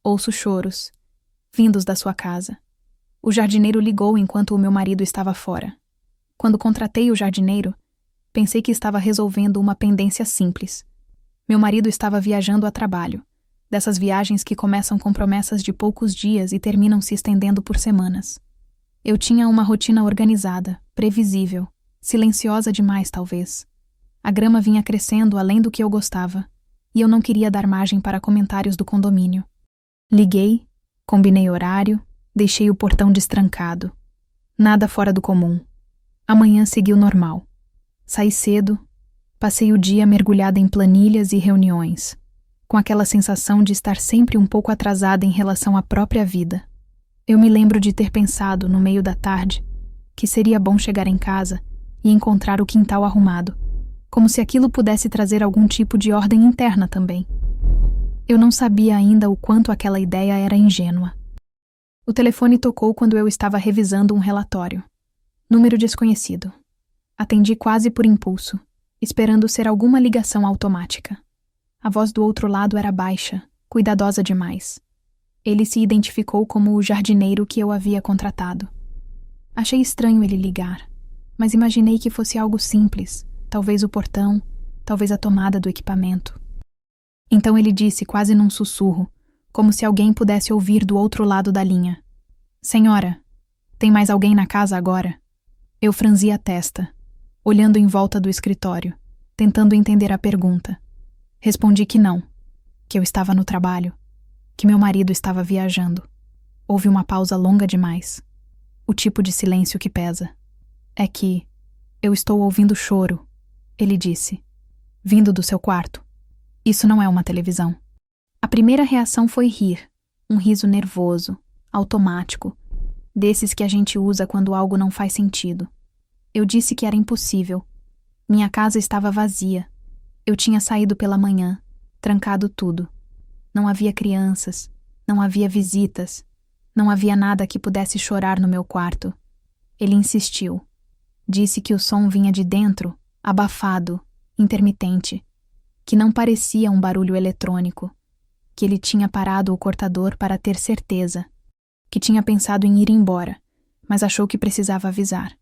Ouço choros, vindos da sua casa. O jardineiro ligou enquanto o meu marido estava fora. Quando contratei o jardineiro, pensei que estava resolvendo uma pendência simples. Meu marido estava viajando a trabalho, dessas viagens que começam com promessas de poucos dias e terminam se estendendo por semanas. Eu tinha uma rotina organizada, previsível, silenciosa demais talvez. A grama vinha crescendo além do que eu gostava, e eu não queria dar margem para comentários do condomínio. Liguei, combinei horário, deixei o portão destrancado. Nada fora do comum. Amanhã seguiu normal. Saí cedo, passei o dia mergulhada em planilhas e reuniões, com aquela sensação de estar sempre um pouco atrasada em relação à própria vida. Eu me lembro de ter pensado, no meio da tarde, que seria bom chegar em casa e encontrar o quintal arrumado, como se aquilo pudesse trazer algum tipo de ordem interna também. Eu não sabia ainda o quanto aquela ideia era ingênua. O telefone tocou quando eu estava revisando um relatório. Número desconhecido. Atendi quase por impulso, esperando ser alguma ligação automática. A voz do outro lado era baixa, cuidadosa demais. Ele se identificou como o jardineiro que eu havia contratado. Achei estranho ele ligar, mas imaginei que fosse algo simples, talvez o portão, talvez a tomada do equipamento. Então ele disse quase num sussurro, como se alguém pudesse ouvir do outro lado da linha. Senhora, tem mais alguém na casa agora? Eu franzi a testa, olhando em volta do escritório, tentando entender a pergunta. Respondi que não, que eu estava no trabalho, que meu marido estava viajando. Houve uma pausa longa demais. O tipo de silêncio que pesa. É que eu estou ouvindo choro, ele disse, vindo do seu quarto. Isso não é uma televisão. A primeira reação foi rir, um riso nervoso, automático, desses que a gente usa quando algo não faz sentido. Eu disse que era impossível. Minha casa estava vazia. Eu tinha saído pela manhã, trancado tudo. Não havia crianças, não havia visitas, não havia nada que pudesse chorar no meu quarto. Ele insistiu. Disse que o som vinha de dentro, abafado, intermitente, que não parecia um barulho eletrônico, que ele tinha parado o cortador para ter certeza, que tinha pensado em ir embora, mas achou que precisava avisar.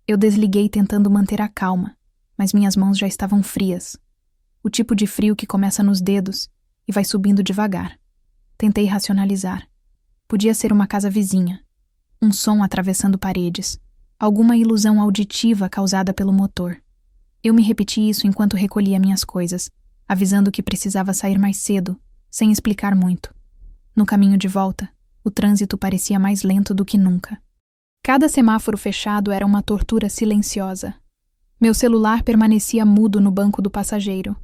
Eu desliguei tentando manter a calma, mas minhas mãos já estavam frias. O tipo de frio que começa nos dedos e vai subindo devagar. Tentei racionalizar. Podia ser uma casa vizinha, um som atravessando paredes, alguma ilusão auditiva causada pelo motor. Eu me repeti isso enquanto recolhia minhas coisas, avisando que precisava sair mais cedo, sem explicar muito. No caminho de volta, o trânsito parecia mais lento do que nunca. Cada semáforo fechado era uma tortura silenciosa. Meu celular permanecia mudo no banco do passageiro,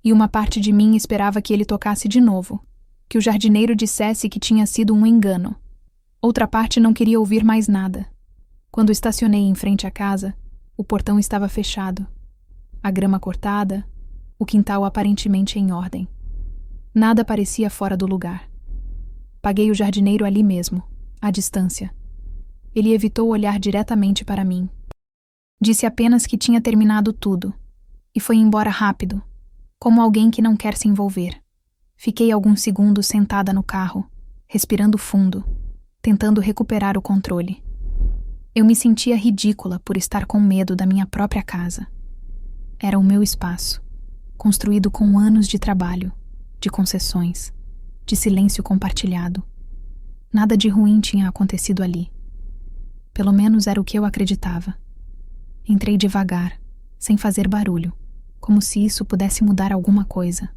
e uma parte de mim esperava que ele tocasse de novo, que o jardineiro dissesse que tinha sido um engano. Outra parte não queria ouvir mais nada. Quando estacionei em frente à casa, o portão estava fechado. A grama cortada, o quintal aparentemente em ordem. Nada parecia fora do lugar. Paguei o jardineiro ali mesmo, à distância. Ele evitou olhar diretamente para mim. Disse apenas que tinha terminado tudo, e foi embora rápido, como alguém que não quer se envolver. Fiquei alguns segundos sentada no carro, respirando fundo, tentando recuperar o controle. Eu me sentia ridícula por estar com medo da minha própria casa. Era o meu espaço, construído com anos de trabalho, de concessões, de silêncio compartilhado. Nada de ruim tinha acontecido ali. Pelo menos era o que eu acreditava. Entrei devagar, sem fazer barulho, como se isso pudesse mudar alguma coisa.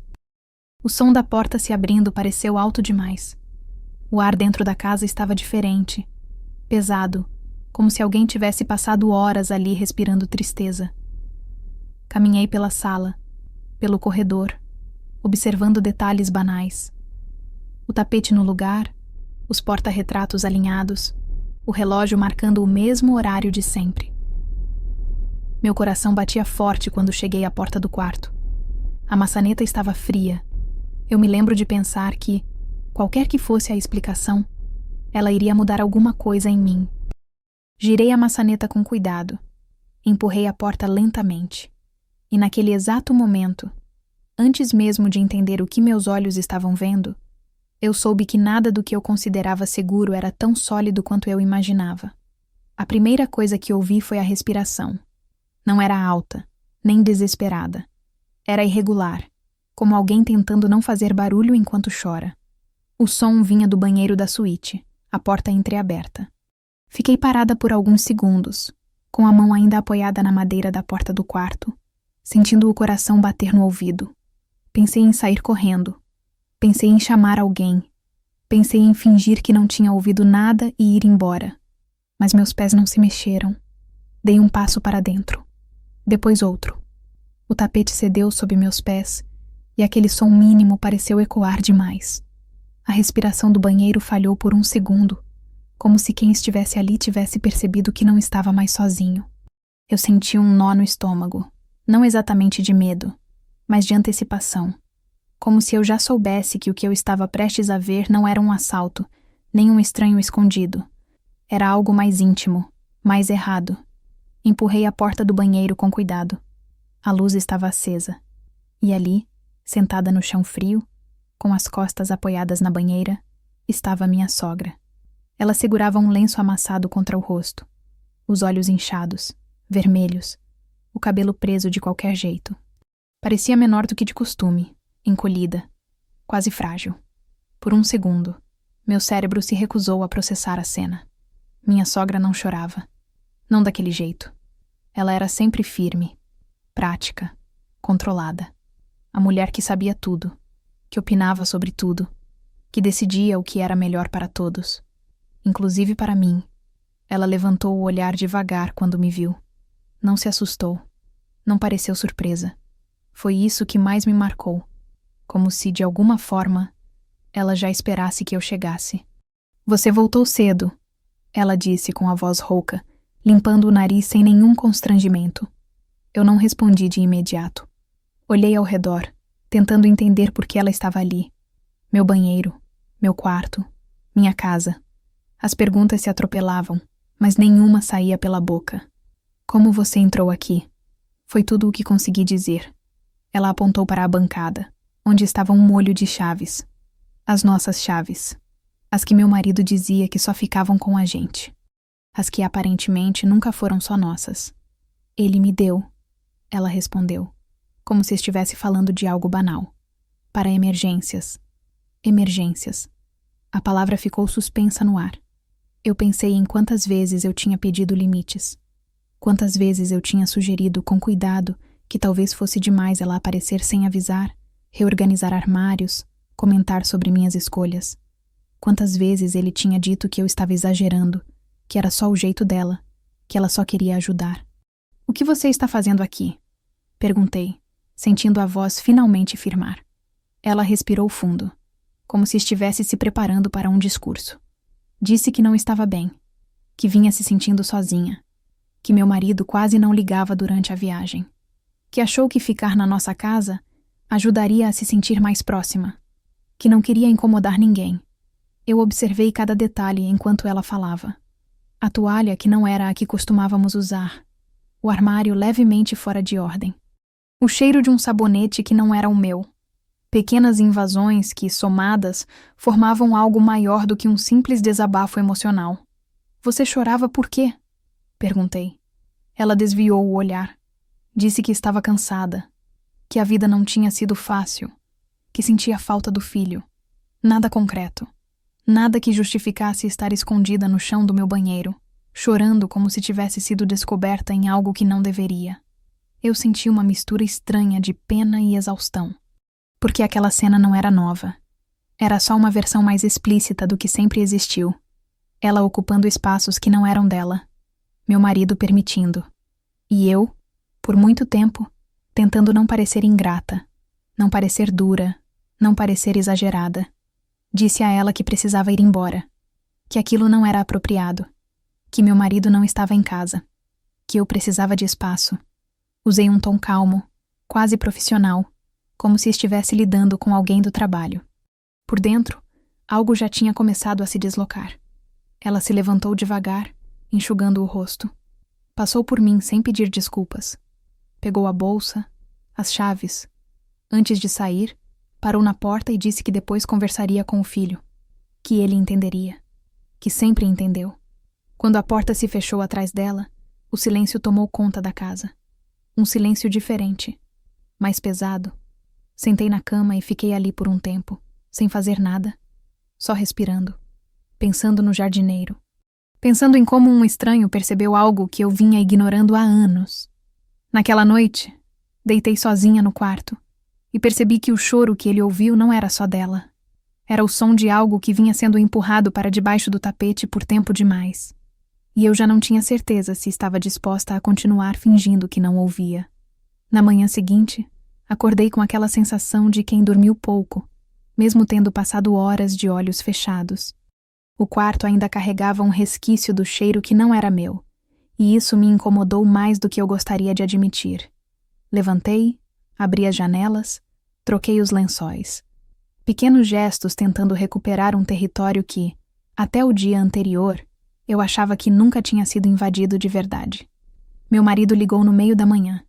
O som da porta se abrindo pareceu alto demais. O ar dentro da casa estava diferente, pesado, como se alguém tivesse passado horas ali respirando tristeza. Caminhei pela sala, pelo corredor, observando detalhes banais. O tapete no lugar, os porta-retratos alinhados, o relógio marcando o mesmo horário de sempre. Meu coração batia forte quando cheguei à porta do quarto. A maçaneta estava fria. Eu me lembro de pensar que, qualquer que fosse a explicação, ela iria mudar alguma coisa em mim. Girei a maçaneta com cuidado. Empurrei a porta lentamente. E naquele exato momento, antes mesmo de entender o que meus olhos estavam vendo, Eu soube que nada do que eu considerava seguro era tão sólido quanto eu imaginava. A primeira coisa que ouvi foi a respiração. Não era alta, nem desesperada. Era irregular, como alguém tentando não fazer barulho enquanto chora. O som vinha do banheiro da suíte, a porta entreaberta. Fiquei parada por alguns segundos, com a mão ainda apoiada na madeira da porta do quarto, sentindo o coração bater no ouvido. Pensei em sair correndo. Pensei em chamar alguém. Pensei em fingir que não tinha ouvido nada e ir embora. Mas meus pés não se mexeram. Dei um passo para dentro. Depois outro. O tapete cedeu sob meus pés e aquele som mínimo pareceu ecoar demais. A respiração do banheiro falhou por um segundo, como se quem estivesse ali tivesse percebido que não estava mais sozinho. Eu senti um nó no estômago, não exatamente de medo, mas de antecipação, como se eu já soubesse que o que eu estava prestes a ver não era um assalto, nem um estranho escondido. Era algo mais íntimo, mais errado. Empurrei a porta do banheiro com cuidado. A luz estava acesa. E ali, sentada no chão frio, com as costas apoiadas na banheira, estava minha sogra. Ela segurava um lenço amassado contra o rosto, os olhos inchados, vermelhos, o cabelo preso de qualquer jeito. Parecia menor do que de costume, encolhida, quase frágil. Por um segundo, meu cérebro se recusou a processar a cena. Minha sogra não chorava. Não daquele jeito. Ela era sempre firme, prática, controlada. A mulher que sabia tudo, que opinava sobre tudo, que decidia o que era melhor para todos, inclusive para mim. Ela levantou o olhar devagar quando me viu. Não se assustou. Não pareceu surpresa. Foi isso que mais me marcou, como se, de alguma forma, ela já esperasse que eu chegasse. Você voltou cedo, ela disse com a voz rouca, limpando o nariz sem nenhum constrangimento. Eu não respondi de imediato. Olhei ao redor, tentando entender por que ela estava ali. Meu banheiro, meu quarto, minha casa. As perguntas se atropelavam, mas nenhuma saía pela boca. Como você entrou aqui? Foi tudo o que consegui dizer. Ela apontou para a bancada, onde estava um molho de chaves. As nossas chaves. As que meu marido dizia que só ficavam com a gente. As que aparentemente nunca foram só nossas. Ele me deu, ela respondeu, como se estivesse falando de algo banal. Para emergências. Emergências. A palavra ficou suspensa no ar. Eu pensei em quantas vezes eu tinha pedido limites. Quantas vezes eu tinha sugerido com cuidado que talvez fosse demais ela aparecer sem avisar, reorganizar armários, comentar sobre minhas escolhas. Quantas vezes ele tinha dito que eu estava exagerando, que era só o jeito dela, que ela só queria ajudar. O que você está fazendo aqui? Perguntei, sentindo a voz finalmente firmar. Ela respirou fundo, como se estivesse se preparando para um discurso. Disse que não estava bem, que vinha se sentindo sozinha, que meu marido quase não ligava durante a viagem, que achou que ficar na nossa casa ajudaria a se sentir mais próxima, que não queria incomodar ninguém. Eu observei cada detalhe enquanto ela falava. A toalha que não era a que costumávamos usar, o armário levemente fora de ordem, o cheiro de um sabonete que não era o meu, pequenas invasões que, somadas, formavam algo maior do que um simples desabafo emocional. Você chorava por quê? Perguntei. Ela desviou o olhar. Disse que estava cansada, que a vida não tinha sido fácil, que sentia falta do filho. Nada concreto. Nada que justificasse estar escondida no chão do meu banheiro, chorando como se tivesse sido descoberta em algo que não deveria. Eu senti uma mistura estranha de pena e exaustão. Porque aquela cena não era nova. Era só uma versão mais explícita do que sempre existiu. Ela ocupando espaços que não eram dela. Meu marido permitindo. E eu, por muito tempo, tentando não parecer ingrata, não parecer dura, não parecer exagerada. Disse a ela que precisava ir embora, que aquilo não era apropriado, que meu marido não estava em casa, que eu precisava de espaço. Usei um tom calmo, quase profissional, como se estivesse lidando com alguém do trabalho. Por dentro, algo já tinha começado a se deslocar. Ela se levantou devagar, enxugando o rosto. Passou por mim sem pedir desculpas. Pegou a bolsa, as chaves. Antes de sair, Parou na porta e disse que depois conversaria com o filho, que ele entenderia, que sempre entendeu. Quando a porta se fechou atrás dela, o silêncio tomou conta da casa. Um silêncio diferente, mais pesado. Sentei na cama e fiquei ali por um tempo, sem fazer nada, só respirando, pensando no jardineiro. Pensando em como um estranho percebeu algo que eu vinha ignorando há anos. Naquela noite, deitei sozinha no quarto e percebi que o choro que ele ouviu não era só dela. Era o som de algo que vinha sendo empurrado para debaixo do tapete por tempo demais. E eu já não tinha certeza se estava disposta a continuar fingindo que não ouvia. Na manhã seguinte, acordei com aquela sensação de quem dormiu pouco, mesmo tendo passado horas de olhos fechados. O quarto ainda carregava um resquício do cheiro que não era meu, e isso me incomodou mais do que eu gostaria de admitir. Levantei, abri as janelas, troquei os lençóis. Pequenos gestos tentando recuperar um território que, até o dia anterior, eu achava que nunca tinha sido invadido de verdade. Meu marido ligou no meio da manhã.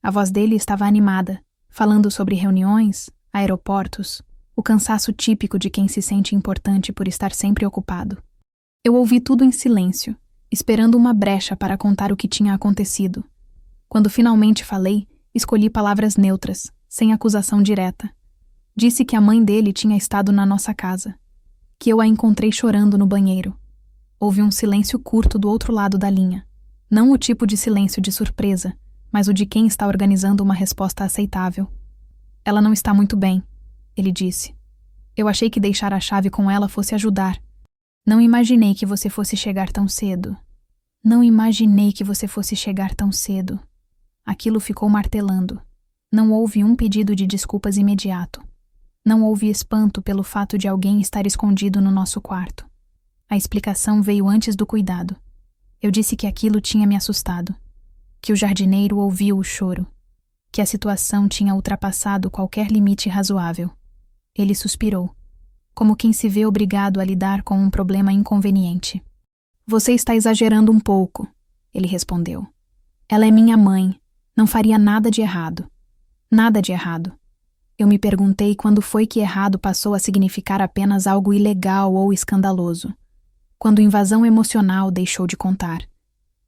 A voz dele estava animada, falando sobre reuniões, aeroportos, o cansaço típico de quem se sente importante por estar sempre ocupado. Eu ouvi tudo em silêncio, esperando uma brecha para contar o que tinha acontecido. Quando finalmente falei, escolhi palavras neutras, sem acusação direta. Disse que a mãe dele tinha estado na nossa casa, que eu a encontrei chorando no banheiro. Houve um silêncio curto do outro lado da linha. Não o tipo de silêncio de surpresa, mas o de quem está organizando uma resposta aceitável. Ela não está muito bem, ele disse. Eu achei que deixar a chave com ela fosse ajudar. Não imaginei que você fosse chegar tão cedo. Não imaginei que você fosse chegar tão cedo. Aquilo ficou martelando. Não houve um pedido de desculpas imediato. Não houve espanto pelo fato de alguém estar escondido no nosso quarto. A explicação veio antes do cuidado. Eu disse que aquilo tinha me assustado, que o jardineiro ouviu o choro, que a situação tinha ultrapassado qualquer limite razoável. Ele suspirou, como quem se vê obrigado a lidar com um problema inconveniente. Você está exagerando um pouco, ele respondeu. Ela é minha mãe, não faria nada de errado. Nada de errado. Eu me perguntei quando foi que errado passou a significar apenas algo ilegal ou escandaloso. Quando invasão emocional deixou de contar.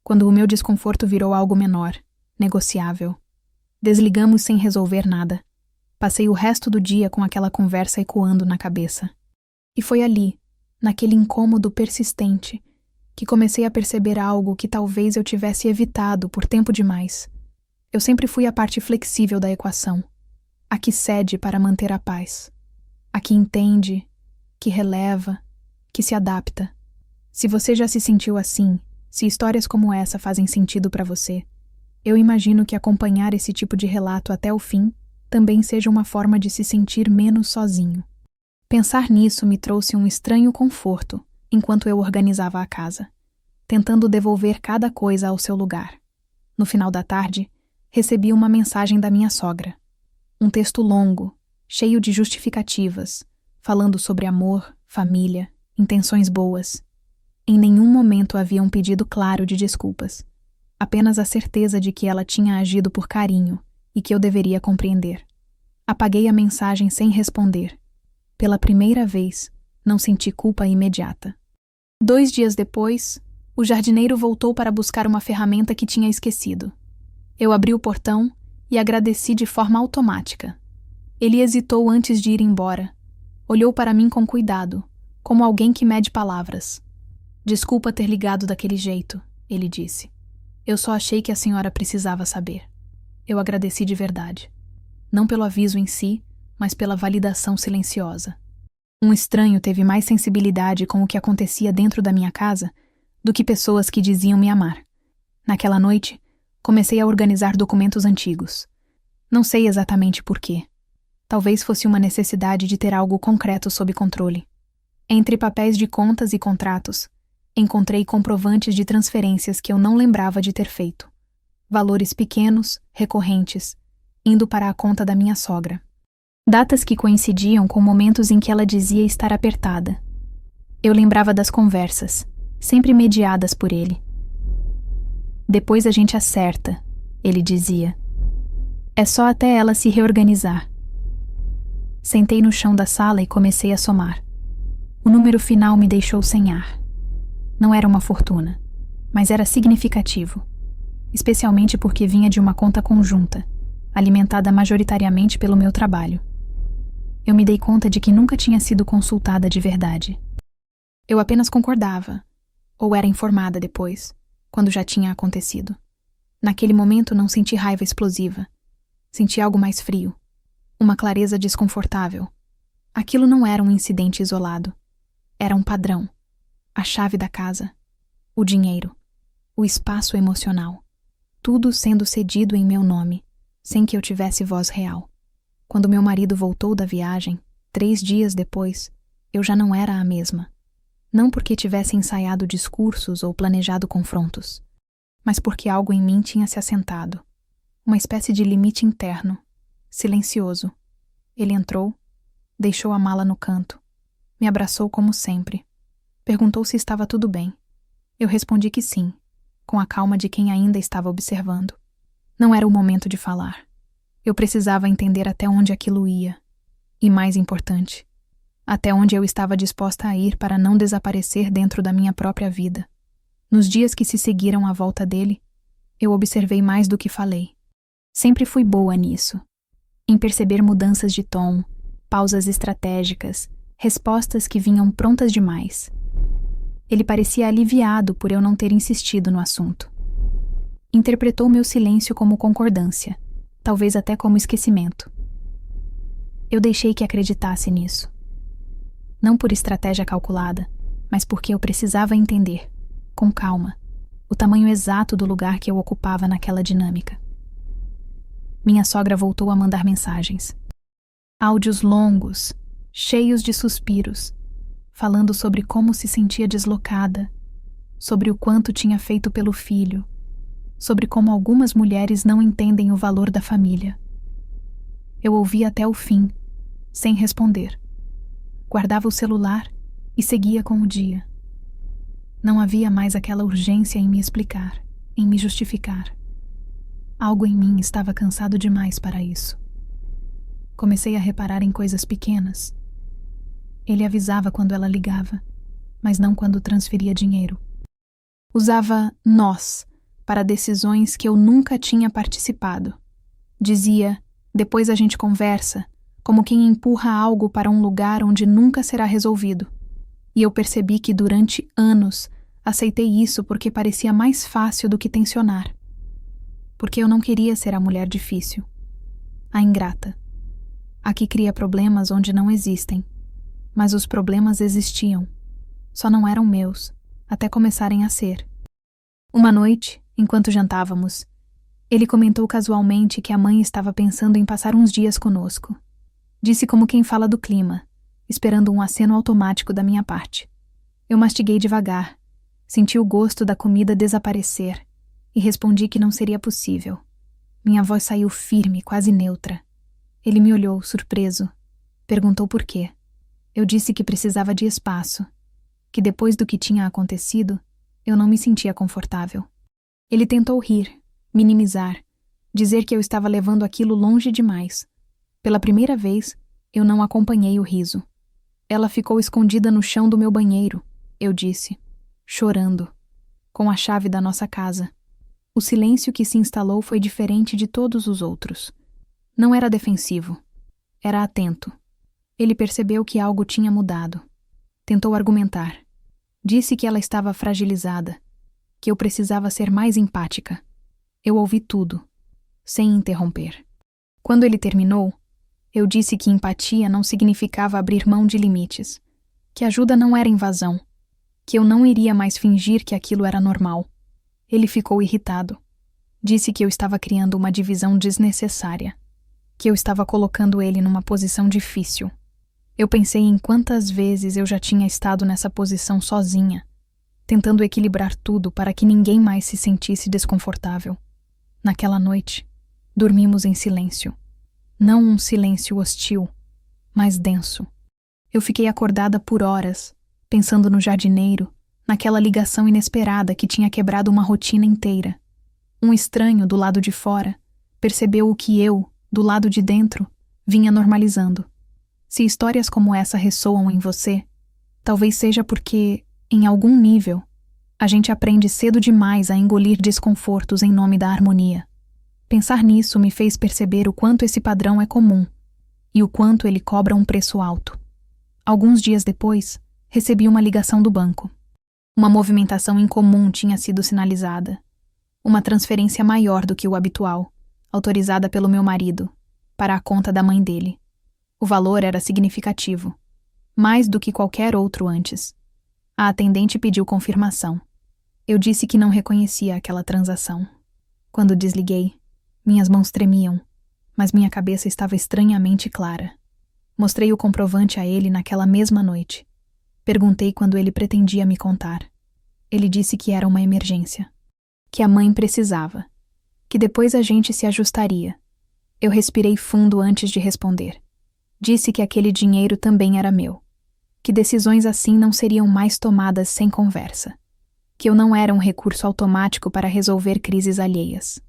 Quando o meu desconforto virou algo menor, negociável. Desligamos sem resolver nada. Passei o resto do dia com aquela conversa ecoando na cabeça. E foi ali, naquele incômodo persistente, que comecei a perceber algo que talvez eu tivesse evitado por tempo demais. Eu sempre fui a parte flexível da equação, a que cede para manter a paz, a que entende, que releva, que se adapta. Se você já se sentiu assim, se histórias como essa fazem sentido para você, eu imagino que acompanhar esse tipo de relato até o fim também seja uma forma de se sentir menos sozinho. Pensar nisso me trouxe um estranho conforto enquanto eu organizava a casa, tentando devolver cada coisa ao seu lugar. No final da tarde, recebi uma mensagem da minha sogra. Um texto longo, cheio de justificativas, falando sobre amor, família, intenções boas. Em nenhum momento havia um pedido claro de desculpas. Apenas a certeza de que ela tinha agido por carinho e que eu deveria compreender. Apaguei a mensagem sem responder. Pela primeira vez, não senti culpa imediata. 2 dias depois, o jardineiro voltou para buscar uma ferramenta que tinha esquecido. Eu abri o portão e agradeci de forma automática. Ele hesitou antes de ir embora. Olhou para mim com cuidado, como alguém que mede palavras. Desculpa ter ligado daquele jeito, ele disse. Eu só achei que a senhora precisava saber. Eu agradeci de verdade. Não pelo aviso em si, mas pela validação silenciosa. Um estranho teve mais sensibilidade com o que acontecia dentro da minha casa do que pessoas que diziam me amar. Naquela noite, comecei a organizar documentos antigos. Não sei exatamente por quê. Talvez fosse uma necessidade de ter algo concreto sob controle. Entre papéis de contas e contratos, encontrei comprovantes de transferências que eu não lembrava de ter feito. Valores pequenos, recorrentes, indo para a conta da minha sogra. Datas que coincidiam com momentos em que ela dizia estar apertada. Eu lembrava das conversas, sempre mediadas por ele. Depois a gente acerta, ele dizia. É só até ela se reorganizar. Sentei no chão da sala e comecei a somar. O número final me deixou sem ar. Não era uma fortuna, mas era significativo, especialmente porque vinha de uma conta conjunta, alimentada majoritariamente pelo meu trabalho. Eu me dei conta de que nunca tinha sido consultada de verdade. Eu apenas concordava, ou era informada depois, quando já tinha acontecido. Naquele momento não senti raiva explosiva. Senti algo mais frio, uma clareza desconfortável. Aquilo não era um incidente isolado. Era um padrão. A chave da casa, o dinheiro, o espaço emocional. Tudo sendo cedido em meu nome, sem que eu tivesse voz real. Quando meu marido voltou da viagem, 3 dias depois, eu já não era a mesma. Não porque tivesse ensaiado discursos ou planejado confrontos, mas porque algo em mim tinha se assentado. Uma espécie de limite interno, silencioso. Ele entrou, deixou a mala no canto, me abraçou como sempre. Perguntou se estava tudo bem. Eu respondi que sim, com a calma de quem ainda estava observando. Não era o momento de falar. Eu precisava entender até onde aquilo ia. E mais importante, até onde eu estava disposta a ir para não desaparecer dentro da minha própria vida. Nos dias que se seguiram à volta dele, eu observei mais do que falei. Sempre fui boa nisso, em perceber mudanças de tom, pausas estratégicas, respostas que vinham prontas demais. Ele parecia aliviado por eu não ter insistido no assunto. Interpretou meu silêncio como concordância, talvez até como esquecimento. Eu deixei que acreditasse nisso. Não por estratégia calculada, mas porque eu precisava entender, com calma, o tamanho exato do lugar que eu ocupava naquela dinâmica. Minha sogra voltou a mandar mensagens. Áudios longos, cheios de suspiros, falando sobre como se sentia deslocada, sobre o quanto tinha feito pelo filho, sobre como algumas mulheres não entendem o valor da família. Eu ouvi até o fim, sem responder. Guardava o celular e seguia com o dia. Não havia mais aquela urgência em me explicar, em me justificar. Algo em mim estava cansado demais para isso. Comecei a reparar em coisas pequenas. Ele avisava quando ela ligava, mas não quando transferia dinheiro. Usava nós para decisões que eu nunca tinha participado. Dizia, depois a gente conversa, como quem empurra algo para um lugar onde nunca será resolvido. E eu percebi que durante anos aceitei isso porque parecia mais fácil do que tensionar. Porque eu não queria ser a mulher difícil, a ingrata, a que cria problemas onde não existem. Mas os problemas existiam, só não eram meus, até começarem a ser. Uma noite, enquanto jantávamos, ele comentou casualmente que a mãe estava pensando em passar uns dias conosco. Disse como quem fala do clima, esperando um aceno automático da minha parte. Eu mastiguei devagar, senti o gosto da comida desaparecer e respondi que não seria possível. Minha voz saiu firme, quase neutra. Ele me olhou, surpreso. Perguntou por quê. Eu disse que precisava de espaço, que depois do que tinha acontecido, eu não me sentia confortável. Ele tentou rir, minimizar, dizer que eu estava levando aquilo longe demais. Pela primeira vez, eu não acompanhei o riso. Ela ficou escondida no chão do meu banheiro, eu disse, chorando, com a chave da nossa casa. O silêncio que se instalou foi diferente de todos os outros. Não era defensivo, era atento. Ele percebeu que algo tinha mudado. Tentou argumentar. Disse que ela estava fragilizada, que eu precisava ser mais empática. Eu ouvi tudo, sem interromper. Quando ele terminou, eu disse que empatia não significava abrir mão de limites, que ajuda não era invasão, que eu não iria mais fingir que aquilo era normal. Ele ficou irritado. Disse que eu estava criando uma divisão desnecessária, que eu estava colocando ele numa posição difícil. Eu pensei em quantas vezes eu já tinha estado nessa posição sozinha, tentando equilibrar tudo para que ninguém mais se sentisse desconfortável. Naquela noite, dormimos em silêncio. Não um silêncio hostil, mas denso. Eu fiquei acordada por horas, pensando no jardineiro, naquela ligação inesperada que tinha quebrado uma rotina inteira. Um estranho do lado de fora percebeu o que eu, do lado de dentro, vinha normalizando. Se histórias como essa ressoam em você, talvez seja porque, em algum nível, a gente aprende cedo demais a engolir desconfortos em nome da harmonia. Pensar nisso me fez perceber o quanto esse padrão é comum e o quanto ele cobra um preço alto. Alguns dias depois, recebi uma ligação do banco. Uma movimentação incomum tinha sido sinalizada. Uma transferência maior do que o habitual, autorizada pelo meu marido, para a conta da mãe dele. O valor era significativo, mais do que qualquer outro antes. A atendente pediu confirmação. Eu disse que não reconhecia aquela transação. Quando desliguei, minhas mãos tremiam, mas minha cabeça estava estranhamente clara. Mostrei o comprovante a ele naquela mesma noite. Perguntei quando ele pretendia me contar. Ele disse que era uma emergência, que a mãe precisava, que depois a gente se ajustaria. Eu respirei fundo antes de responder. Disse que aquele dinheiro também era meu, que decisões assim não seriam mais tomadas sem conversa, que eu não era um recurso automático para resolver crises alheias.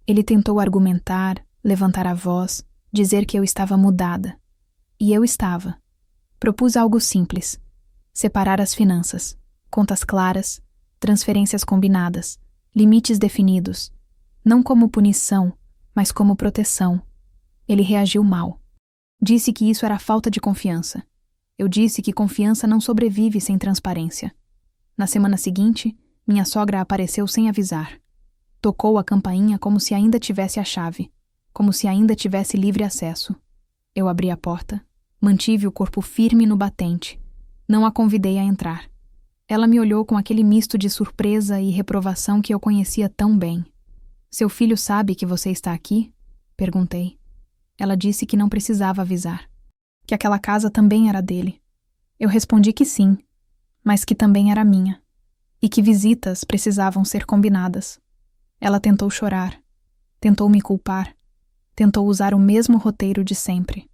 Ele tentou argumentar, levantar a voz, dizer que eu estava mudada. E eu estava. Propus algo simples: separar as finanças, contas claras, transferências combinadas, limites definidos, não como punição, mas como proteção. Ele reagiu mal. Disse que isso era falta de confiança. Eu disse que confiança não sobrevive sem transparência. Na semana seguinte, minha sogra apareceu sem avisar. Tocou a campainha como se ainda tivesse a chave, como se ainda tivesse livre acesso. Eu abri a porta, mantive o corpo firme no batente. Não a convidei a entrar. Ela me olhou com aquele misto de surpresa e reprovação que eu conhecia tão bem. Seu filho sabe que você está aqui? Perguntei. Ela disse que não precisava avisar, que aquela casa também era dele. Eu respondi que sim, mas que também era minha, e que visitas precisavam ser combinadas. Ela tentou chorar, tentou me culpar, tentou usar o mesmo roteiro de sempre.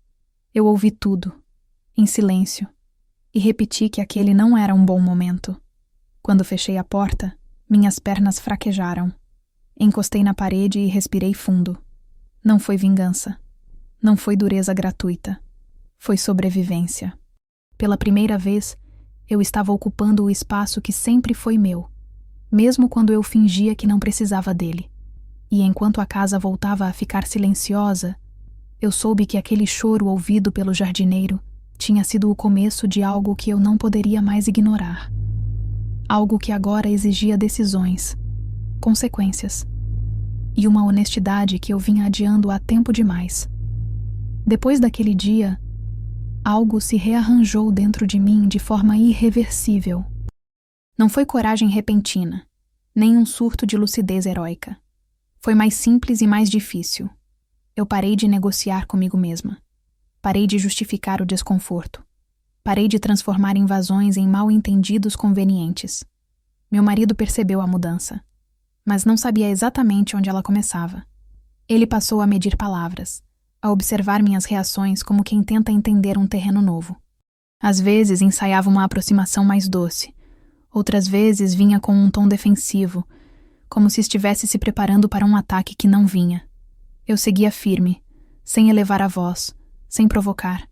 Eu ouvi tudo, em silêncio, e repeti que aquele não era um bom momento. Quando fechei a porta, minhas pernas fraquejaram. Encostei na parede e respirei fundo. Não foi vingança. Não foi dureza gratuita. Foi sobrevivência. Pela primeira vez, eu estava ocupando o espaço que sempre foi meu, mesmo quando eu fingia que não precisava dele. E enquanto a casa voltava a ficar silenciosa, eu soube que aquele choro ouvido pelo jardineiro tinha sido o começo de algo que eu não poderia mais ignorar. Algo que agora exigia decisões, consequências, e uma honestidade que eu vinha adiando há tempo demais. Depois daquele dia, algo se rearranjou dentro de mim de forma irreversível. Não foi coragem repentina, nem um surto de lucidez heróica. Foi mais simples e mais difícil. Eu parei de negociar comigo mesma. Parei de justificar o desconforto. Parei de transformar invasões em mal-entendidos convenientes. Meu marido percebeu a mudança, mas não sabia exatamente onde ela começava. Ele passou a medir palavras, a observar minhas reações como quem tenta entender um terreno novo. Às vezes ensaiava uma aproximação mais doce, outras vezes vinha com um tom defensivo, como se estivesse se preparando para um ataque que não vinha. Eu seguia firme, sem elevar a voz, sem provocar.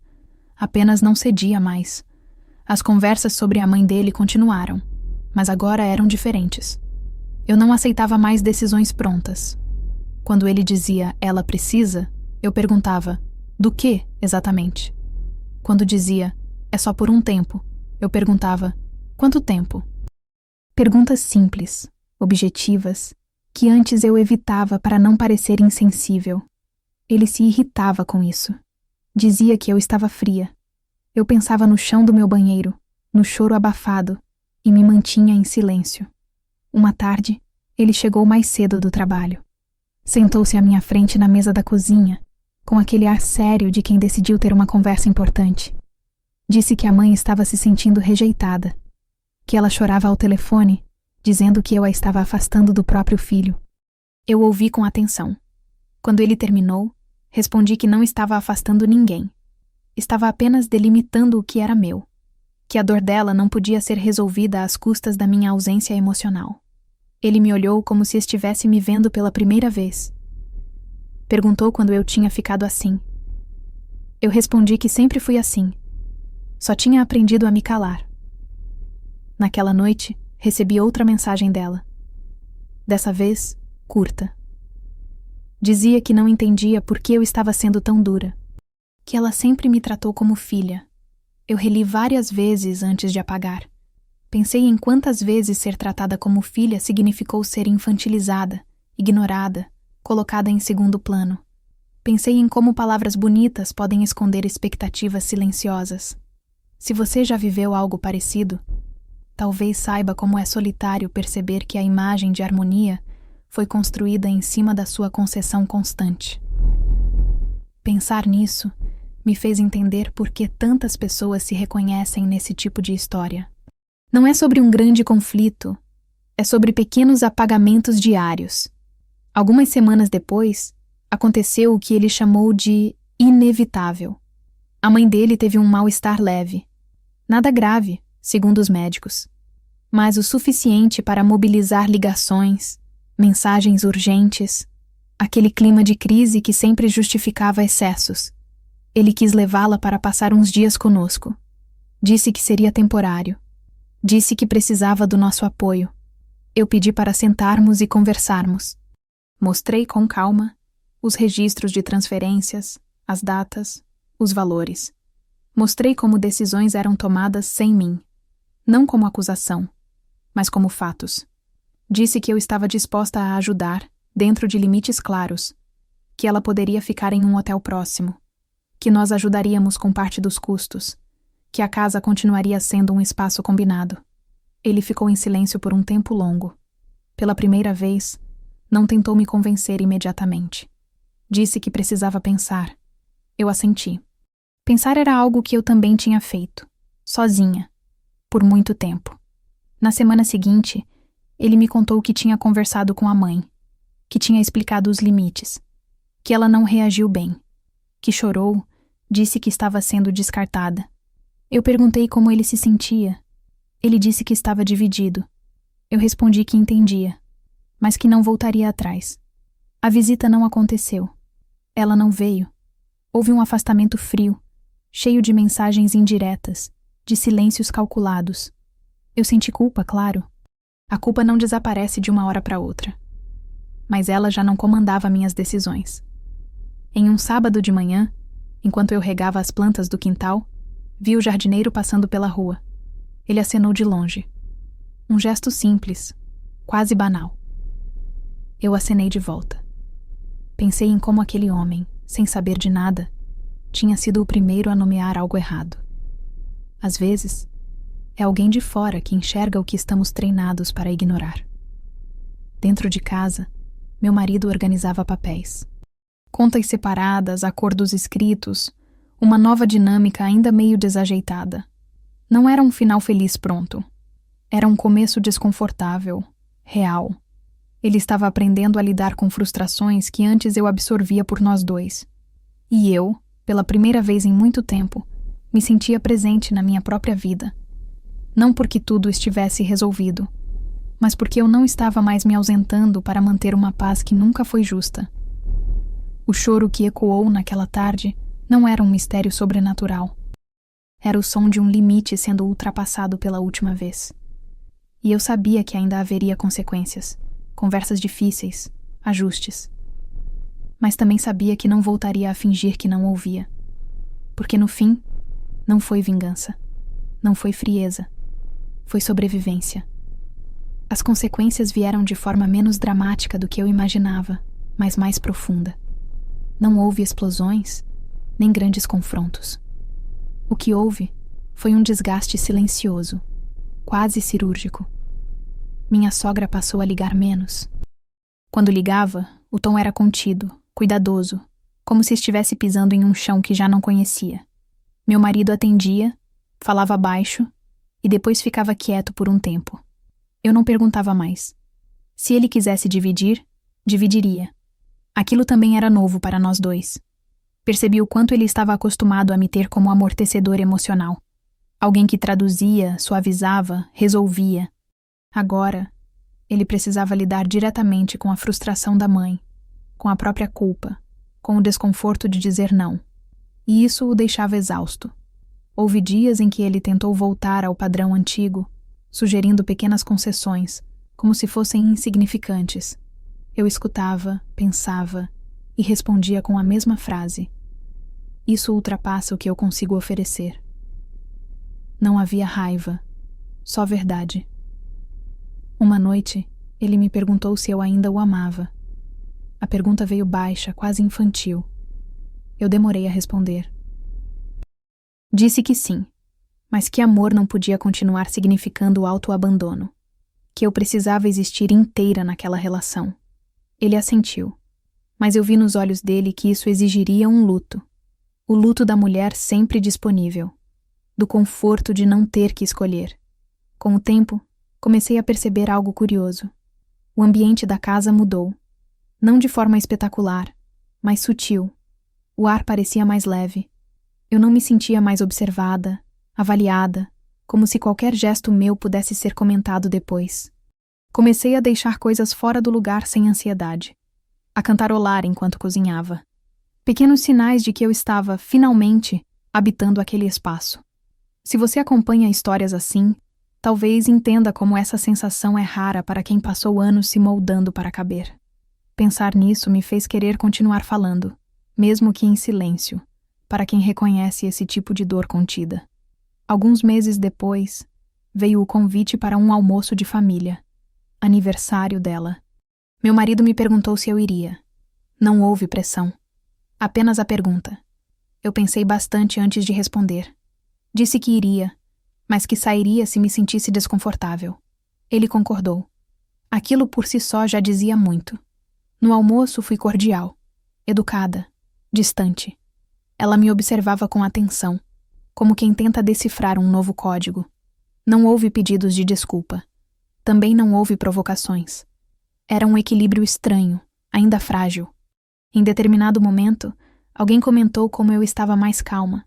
Apenas não cedia mais. As conversas sobre a mãe dele continuaram, mas agora eram diferentes. Eu não aceitava mais decisões prontas. Quando ele dizia, ela precisa, eu perguntava, do que, exatamente? Quando dizia, é só por um tempo, eu perguntava, quanto tempo? Perguntas simples, objetivas, que antes eu evitava para não parecer insensível. Ele se irritava com isso. Dizia que eu estava fria. Eu pensava no chão do meu banheiro, no choro abafado, e me mantinha em silêncio. Uma tarde, ele chegou mais cedo do trabalho. Sentou-se à minha frente na mesa da cozinha, com aquele ar sério de quem decidiu ter uma conversa importante. Disse que a mãe estava se sentindo rejeitada, que ela chorava ao telefone, dizendo que eu a estava afastando do próprio filho. Eu ouvi com atenção. Quando ele terminou, respondi que não estava afastando ninguém. Estava apenas delimitando o que era meu, que a dor dela não podia ser resolvida às custas da minha ausência emocional. Ele me olhou como se estivesse me vendo pela primeira vez. Perguntou quando eu tinha ficado assim. Eu respondi que sempre fui assim. Só tinha aprendido a me calar. Naquela noite, recebi outra mensagem dela. Dessa vez, curta. Dizia que não entendia por que eu estava sendo tão dura. Que ela sempre me tratou como filha. Eu reli várias vezes antes de apagar. Pensei em quantas vezes ser tratada como filha significou ser infantilizada, ignorada, colocada em segundo plano. Pensei em como palavras bonitas podem esconder expectativas silenciosas. Se você já viveu algo parecido, talvez saiba como é solitário perceber que a imagem de harmonia foi construída em cima da sua concessão constante. Pensar nisso me fez entender por que tantas pessoas se reconhecem nesse tipo de história. Não é sobre um grande conflito, é sobre pequenos apagamentos diários. Algumas semanas depois, aconteceu o que ele chamou de inevitável. A mãe dele teve um mal-estar leve. Nada grave, segundo os médicos, mas o suficiente para mobilizar ligações, mensagens urgentes, aquele clima de crise que sempre justificava excessos. Ele quis levá-la para passar uns dias conosco. Disse que seria temporário. Disse que precisava do nosso apoio. Eu pedi para sentarmos e conversarmos. Mostrei com calma os registros de transferências, as datas, os valores. Mostrei como decisões eram tomadas sem mim, não como acusação, mas como fatos. Disse que eu estava disposta a ajudar, dentro de limites claros, que ela poderia ficar em um hotel próximo, que nós ajudaríamos com parte dos custos, que a casa continuaria sendo um espaço combinado. Ele ficou em silêncio por um tempo longo. Pela primeira vez, não tentou me convencer imediatamente. Disse que precisava pensar. Eu assenti. Pensar era algo que eu também tinha feito, sozinha, por muito tempo. Na semana seguinte, ele me contou que tinha conversado com a mãe, que tinha explicado os limites, que ela não reagiu bem, que chorou, disse que estava sendo descartada. Eu perguntei como ele se sentia. Ele disse que estava dividido. Eu respondi que entendia, mas que não voltaria atrás. A visita não aconteceu. Ela não veio. Houve um afastamento frio, cheio de mensagens indiretas, de silêncios calculados. Eu senti culpa, claro. A culpa não desaparece de uma hora para outra. Mas ela já não comandava minhas decisões. Em um sábado de manhã, enquanto eu regava as plantas do quintal, vi o jardineiro passando pela rua. Ele acenou de longe. Um gesto simples, quase banal. Eu acenei de volta. Pensei em como aquele homem, sem saber de nada, tinha sido o primeiro a nomear algo errado. Às vezes, é alguém de fora que enxerga o que estamos treinados para ignorar. Dentro de casa, meu marido organizava papéis. Contas separadas, acordos escritos, uma nova dinâmica ainda meio desajeitada. Não era um final feliz pronto. Era um começo desconfortável, real. Ele estava aprendendo a lidar com frustrações que antes eu absorvia por nós dois. E eu, pela primeira vez em muito tempo, me sentia presente na minha própria vida. Não porque tudo estivesse resolvido, mas porque eu não estava mais me ausentando para manter uma paz que nunca foi justa. O choro que ecoou naquela tarde não era um mistério sobrenatural. Era o som de um limite sendo ultrapassado pela última vez. E eu sabia que ainda haveria consequências, conversas difíceis, ajustes. Mas também sabia que não voltaria a fingir que não ouvia. Porque no fim, não foi vingança, não foi frieza, foi sobrevivência. As consequências vieram de forma menos dramática do que eu imaginava, mas mais profunda. Não houve explosões, nem grandes confrontos. O que houve foi um desgaste silencioso, quase cirúrgico. Minha sogra passou a ligar menos. Quando ligava, o tom era contido, cuidadoso, como se estivesse pisando em um chão que já não conhecia. Meu marido atendia, falava baixo e depois ficava quieto por um tempo. Eu não perguntava mais. Se ele quisesse dividir, dividiria. Aquilo também era novo para nós dois. Percebi o quanto ele estava acostumado a me ter como amortecedor emocional. Alguém que traduzia, suavizava, resolvia. Agora, ele precisava lidar diretamente com a frustração da mãe, com a própria culpa, com o desconforto de dizer não. e isso o deixava exausto. Houve dias em que ele tentou voltar ao padrão antigo, sugerindo pequenas concessões, como se fossem insignificantes. Eu escutava, pensava e respondia com a mesma frase. Isso ultrapassa o que eu consigo oferecer. Não havia raiva, só verdade. Uma noite, ele me perguntou se eu ainda o amava. A pergunta veio baixa, quase infantil. Eu demorei a responder. Disse que sim, mas que amor não podia continuar significando autoabandono, que eu precisava existir inteira naquela relação. Ele assentiu, mas eu vi nos olhos dele que isso exigiria um luto. O luto da mulher sempre disponível, do conforto de não ter que escolher. Com o tempo, comecei a perceber algo curioso. O ambiente da casa mudou. Não de forma espetacular, mas sutil. O ar parecia mais leve. Eu não me sentia mais observada, avaliada, como se qualquer gesto meu pudesse ser comentado depois. Comecei a deixar coisas fora do lugar sem ansiedade, a cantarolar enquanto cozinhava. Pequenos sinais de que eu estava, finalmente, habitando aquele espaço. Se você acompanha histórias assim, talvez entenda como essa sensação é rara para quem passou anos se moldando para caber. Pensar nisso me fez querer continuar falando, mesmo que em silêncio, para quem reconhece esse tipo de dor contida. Alguns meses depois, veio o convite para um almoço de família, aniversário dela. Meu marido me perguntou se eu iria. Não houve pressão. Apenas a pergunta. Eu pensei bastante antes de responder. Disse que iria, mas que sairia se me sentisse desconfortável. Ele concordou. Aquilo por si só já dizia muito. No almoço fui cordial, educada, distante. Ela me observava com atenção, como quem tenta decifrar um novo código. Não houve pedidos de desculpa. Também não houve provocações. Era um equilíbrio estranho, ainda frágil. Em determinado momento, alguém comentou como eu estava mais calma,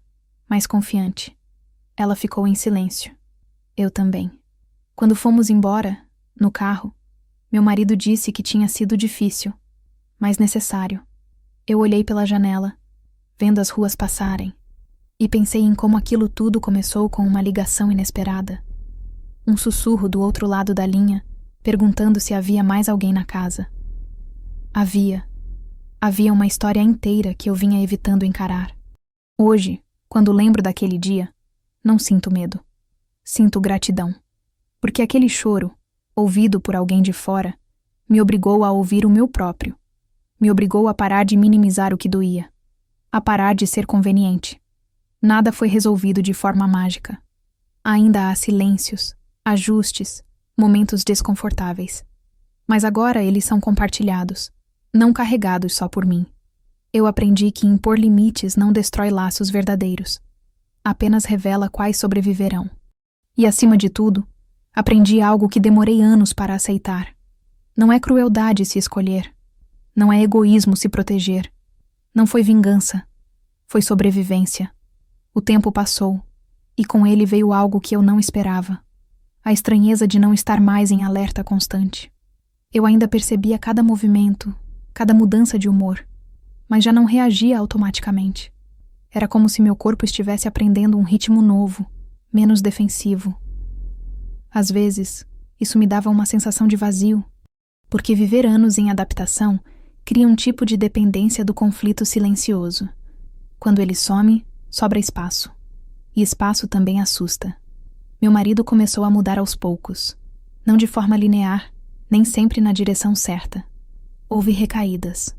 mais confiante. Ela ficou em silêncio. Eu também. Quando fomos embora, no carro, meu marido disse que tinha sido difícil, mas necessário. Eu olhei pela janela, vendo as ruas passarem, e pensei em como aquilo tudo começou com uma ligação inesperada. Um sussurro do outro lado da linha, perguntando se havia mais alguém na casa. Havia. Havia uma história inteira que eu vinha evitando encarar. Hoje, quando lembro daquele dia, não sinto medo. Sinto gratidão. Porque aquele choro, ouvido por alguém de fora, me obrigou a ouvir o meu próprio. Me obrigou a parar de minimizar o que doía. A parar de ser conveniente. Nada foi resolvido de forma mágica. Ainda há silêncios, ajustes, momentos desconfortáveis. Mas agora eles são compartilhados, não carregados só por mim. Eu aprendi que impor limites não destrói laços verdadeiros. Apenas revela quais sobreviverão. E, acima de tudo, aprendi algo que demorei anos para aceitar. Não é crueldade se escolher. Não é egoísmo se proteger. Não foi vingança. Foi sobrevivência. O tempo passou, e com ele veio algo que eu não esperava. A estranheza de não estar mais em alerta constante. Eu ainda percebia cada movimento, cada mudança de humor, mas já não reagia automaticamente. Era como se meu corpo estivesse aprendendo um ritmo novo, menos defensivo. Às vezes, isso me dava uma sensação de vazio, porque viver anos em adaptação cria um tipo de dependência do conflito silencioso. Quando ele some, sobra espaço. E espaço também assusta. Meu marido começou a mudar aos poucos. Não de forma linear, nem sempre na direção certa. Houve recaídas.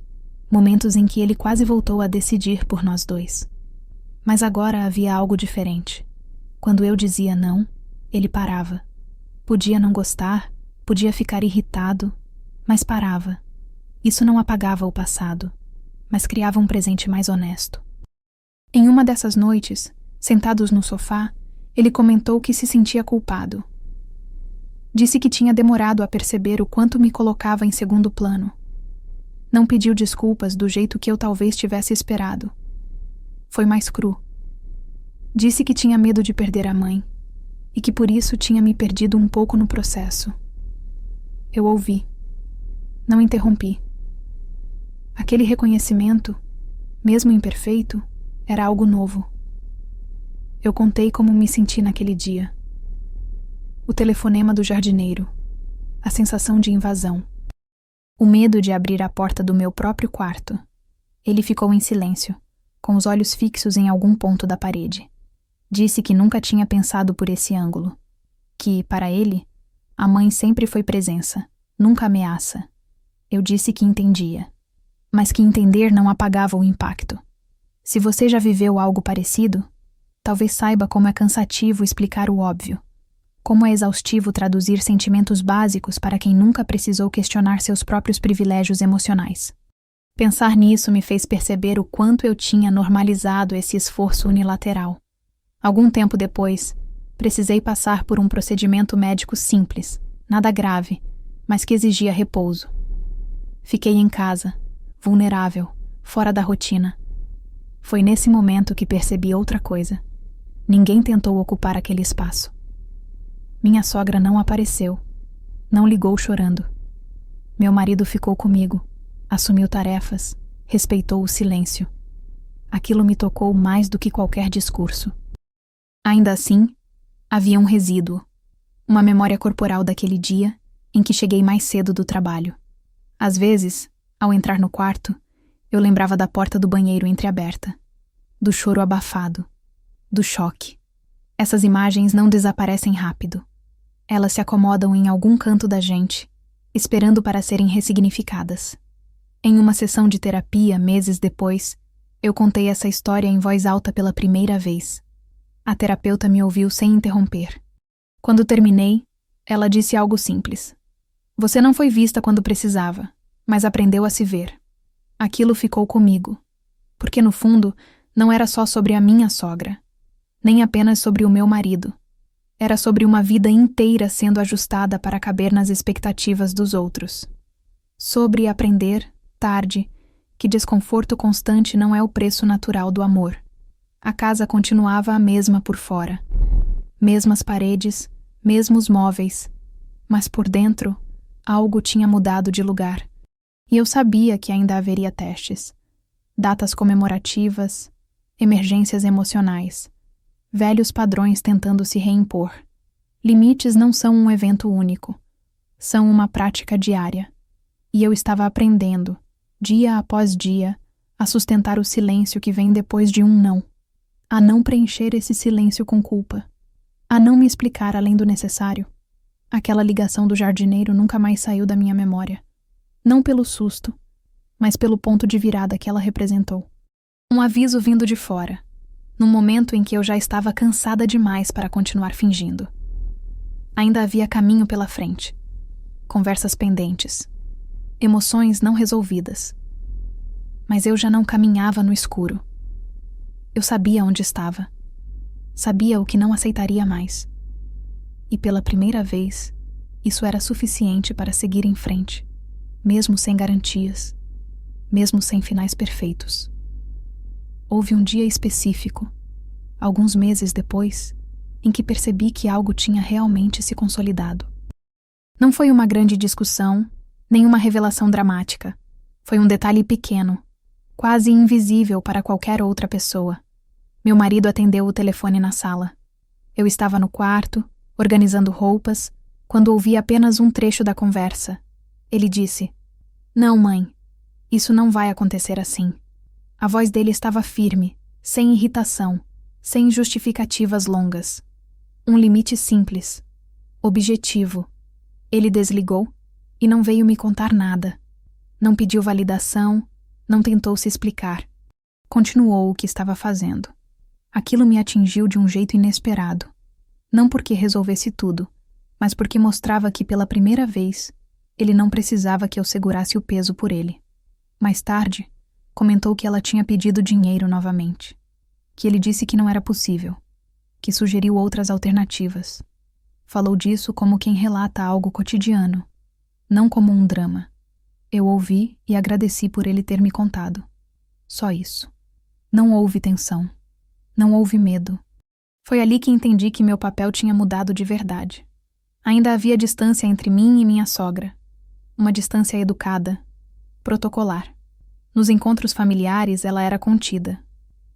Momentos em que ele quase voltou a decidir por nós dois. Mas agora havia algo diferente. Quando eu dizia não, ele parava. Podia não gostar, podia ficar irritado, mas parava. Isso não apagava o passado, mas criava um presente mais honesto. Em uma dessas noites, sentados no sofá, ele comentou que se sentia culpado. Disse que tinha demorado a perceber o quanto me colocava em segundo plano. Não pediu desculpas do jeito que eu talvez tivesse esperado. Foi mais cru. Disse que tinha medo de perder a mãe e que por isso tinha me perdido um pouco no processo. Eu ouvi. Não interrompi. Aquele reconhecimento, mesmo imperfeito, Era algo novo. Eu contei como me senti naquele dia. O telefonema do jardineiro. A sensação de invasão. O medo de abrir a porta do meu próprio quarto. Ele ficou em silêncio, com os olhos fixos em algum ponto da parede. Disse que nunca tinha pensado por esse ângulo. Que, para ele, a mãe sempre foi presença, nunca ameaça. Eu disse que entendia, mas que entender não apagava o impacto. Se você já viveu algo parecido, talvez saiba como é cansativo explicar o óbvio. Como é exaustivo traduzir sentimentos básicos para quem nunca precisou questionar seus próprios privilégios emocionais. Pensar nisso me fez perceber o quanto eu tinha normalizado esse esforço unilateral. Algum tempo depois, precisei passar por um procedimento médico simples, nada grave, mas que exigia repouso. Fiquei em casa, vulnerável, fora da rotina. Foi nesse momento que percebi outra coisa. Ninguém tentou ocupar aquele espaço. Minha sogra não apareceu. Não ligou chorando. Meu marido ficou comigo, assumiu tarefas, respeitou o silêncio. Aquilo me tocou mais do que qualquer discurso. Ainda assim, havia um resíduo, uma memória corporal daquele dia em que cheguei mais cedo do trabalho. Às vezes, ao entrar no quarto, eu lembrava da porta do banheiro entreaberta, do choro abafado, do choque. Essas imagens não desaparecem rápido. Elas se acomodam em algum canto da gente, esperando para serem ressignificadas. Em uma sessão de terapia, meses depois, eu contei essa história em voz alta pela primeira vez. A terapeuta me ouviu sem interromper. Quando terminei, ela disse algo simples. Você não foi vista quando precisava, mas aprendeu a se ver. Aquilo ficou comigo, porque no fundo não era só sobre a minha sogra, nem apenas sobre o meu marido. Era sobre uma vida inteira sendo ajustada para caber nas expectativas dos outros. Sobre aprender, tarde, que desconforto constante não é o preço natural do amor. A casa continuava a mesma por fora. Mesmas paredes, mesmos móveis. Mas por dentro, algo tinha mudado de lugar. E eu sabia que ainda haveria testes. Datas comemorativas, emergências emocionais. Velhos padrões tentando se reimpor. Limites não são um evento único. São uma prática diária. E eu estava aprendendo, dia após dia, a sustentar o silêncio que vem depois de um não. A não preencher esse silêncio com culpa. A não me explicar além do necessário. Aquela ligação do jardineiro nunca mais saiu da minha memória. Não pelo susto, mas pelo ponto de virada que ela representou. Um aviso vindo de fora, num momento em que eu já estava cansada demais para continuar fingindo. Ainda havia caminho pela frente. Conversas pendentes. Emoções não resolvidas. Mas eu já não caminhava no escuro. Eu sabia onde estava. Sabia o que não aceitaria mais. E pela primeira vez, isso era suficiente para seguir em frente, mesmo sem garantias, mesmo sem finais perfeitos. Houve um dia específico, alguns meses depois, em que percebi que algo tinha realmente se consolidado. Não foi uma grande discussão, nem uma revelação dramática. Foi um detalhe pequeno, quase invisível para qualquer outra pessoa. Meu marido atendeu o telefone na sala. Eu estava no quarto, organizando roupas, quando ouvi apenas um trecho da conversa. Ele disse: "Não, mãe, isso não vai acontecer assim." A voz dele estava firme, sem irritação, sem justificativas longas. Um limite simples, objetivo. Ele desligou e não veio me contar nada. Não pediu validação, não tentou se explicar. Continuou o que estava fazendo. Aquilo me atingiu de um jeito inesperado. Não porque resolvesse tudo, mas porque mostrava que, pela primeira vez, ele não precisava que eu segurasse o peso por ele. Mais tarde, comentou que ela tinha pedido dinheiro novamente. Que ele disse que não era possível. Que sugeriu outras alternativas. Falou disso como quem relata algo cotidiano, não como um drama. Eu ouvi e agradeci por ele ter me contado. Só isso. Não houve tensão. Não houve medo. Foi ali que entendi que meu papel tinha mudado de verdade. Ainda havia distância entre mim e minha sogra. Uma distância educada, protocolar. Nos encontros familiares ela era contida.